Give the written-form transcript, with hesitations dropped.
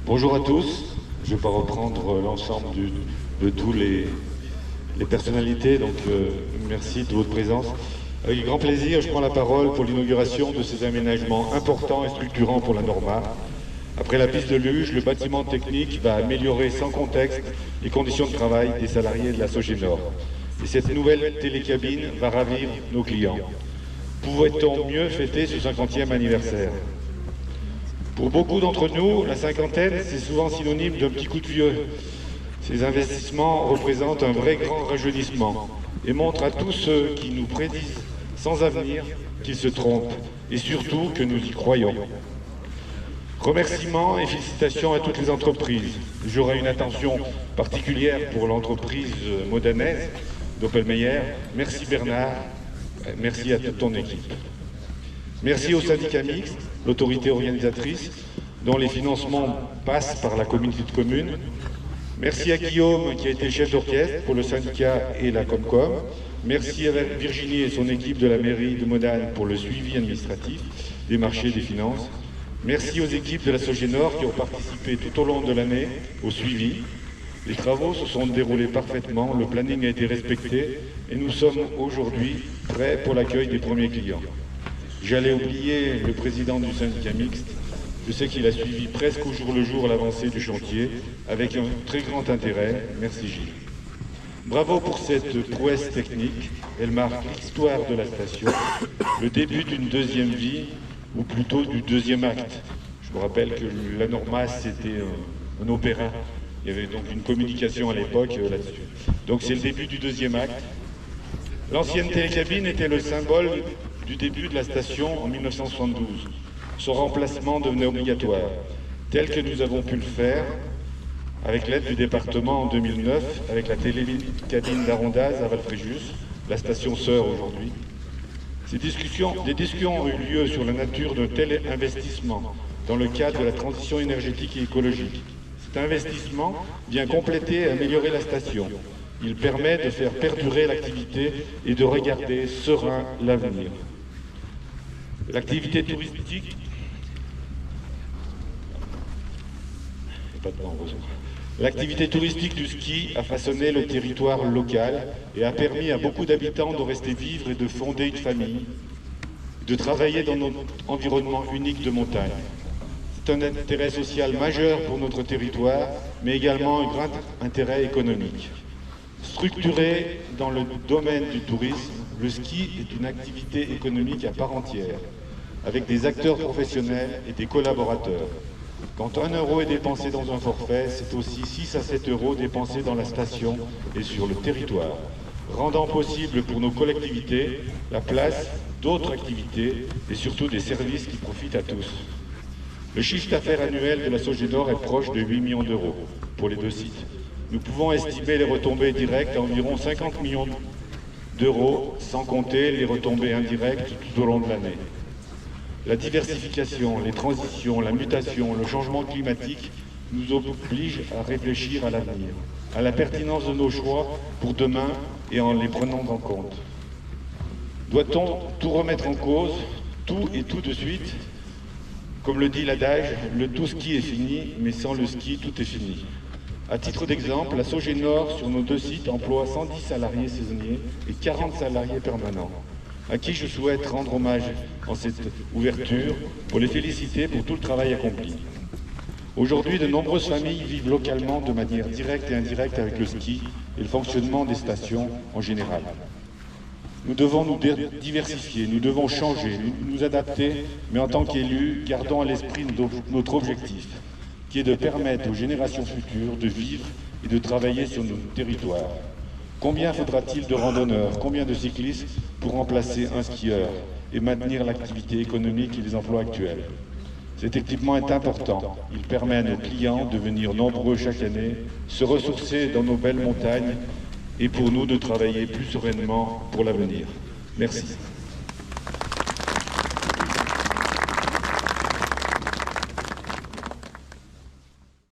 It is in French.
Bonjour à tous. Je ne vais pas reprendre l'ensemble de tous les personnalités, donc merci de votre présence. Avec grand plaisir, je prends la parole pour l'inauguration de ces aménagements importants et structurants pour la Norma. Après la piste de luge, le bâtiment technique va améliorer sans contexte les conditions de travail des salariés de la Sogénor. Et cette nouvelle télécabine va ravir nos clients. Pouvait-on mieux fêter ce 50e anniversaire? Pour beaucoup d'entre nous, la cinquantaine, c'est souvent synonyme d'un petit coup de vieux. Ces investissements représentent un vrai grand rajeunissement et montrent à tous ceux qui nous prédisent sans avenir qu'ils se trompent et surtout que nous y croyons. Remerciements et félicitations à toutes les entreprises. J'aurai une attention particulière pour l'entreprise modanaise d'Opelmeyer. Merci Bernard, merci à toute ton équipe. Merci au syndicat mixte, l'autorité organisatrice, dont les financements passent par la communauté de communes. Merci à Guillaume, qui a été chef d'orchestre pour le syndicat et la Comcom. Merci à Virginie et son équipe de la mairie de Modane pour le suivi administratif des marchés des finances. Merci aux équipes de la Sogénor qui ont participé tout au long de l'année au suivi. Les travaux se sont déroulés parfaitement, le planning a été respecté et nous sommes aujourd'hui prêts pour l'accueil des premiers clients. J'allais oublier le président du syndicat mixte. Je sais qu'il a suivi presque au jour le jour l'avancée du chantier avec un très grand intérêt. Merci Gilles. Bravo pour cette prouesse technique. Elle marque l'histoire de la station, le début d'une deuxième vie, ou plutôt du deuxième acte. Je me rappelle que la Norma, c'était un opéra. Il y avait donc une communication à l'époque là-dessus. Donc c'est le début du deuxième acte. L'ancienne télécabine était le symbole du début de la station en 1972. Son remplacement devenait obligatoire, tel que nous avons pu le faire avec l'aide du département en 2009, avec la télécabine d'Arondaz à Valfréjus, la station sœur aujourd'hui. Des discussions ont eu lieu sur la nature d'un tel investissement dans le cadre de la transition énergétique et écologique. Cet investissement vient compléter et améliorer la station. Il permet de faire perdurer l'activité et de regarder serein l'avenir. L'activité touristique... L'activité touristique du ski a façonné le territoire local et a permis à beaucoup d'habitants de rester vivre et de fonder une famille, de travailler dans notre environnement unique de montagne. C'est un intérêt social majeur pour notre territoire, mais également un grand intérêt économique. Structuré dans le domaine du tourisme, le ski est une activité économique à part entière, avec des acteurs professionnels et des collaborateurs. Quand 1 euro est dépensé dans un forfait, c'est aussi 6 à 7 euros dépensés dans la station et sur le territoire, rendant possible pour nos collectivités la place d'autres activités et surtout des services qui profitent à tous. Le chiffre d'affaires annuel de la Sogénor est proche de 8 millions d'euros pour les deux sites. Nous pouvons estimer les retombées directes à environ 50 millions d'euros, sans compter les retombées indirectes tout au long de l'année. La diversification, les transitions, la mutation, le changement climatique nous obligent à réfléchir à l'avenir, à la pertinence de nos choix pour demain et en les prenant en compte. Doit-on tout remettre en cause, tout et tout de suite? Comme le dit l'adage, le tout ski est fini, mais sans le ski, tout est fini. À titre d'exemple, la Sogénor, sur nos deux sites, emploie 110 salariés saisonniers et 40 salariés permanents, à qui je souhaite rendre hommage en cette ouverture pour les féliciter pour tout le travail accompli. Aujourd'hui, de nombreuses familles vivent localement de manière directe et indirecte avec le ski et le fonctionnement des stations en général. Nous devons nous diversifier, nous devons changer, nous adapter, mais en tant qu'élus, gardons à l'esprit notre objectif, qui est de permettre aux générations futures de vivre et de travailler sur nos territoires. Combien faudra-t-il de randonneurs, combien de cyclistes pour remplacer un skieur et maintenir l'activité économique et les emplois actuels? Cet équipement est important. Il permet à nos clients de venir nombreux chaque année, se ressourcer dans nos belles montagnes et pour nous de travailler plus sereinement pour l'avenir. Merci.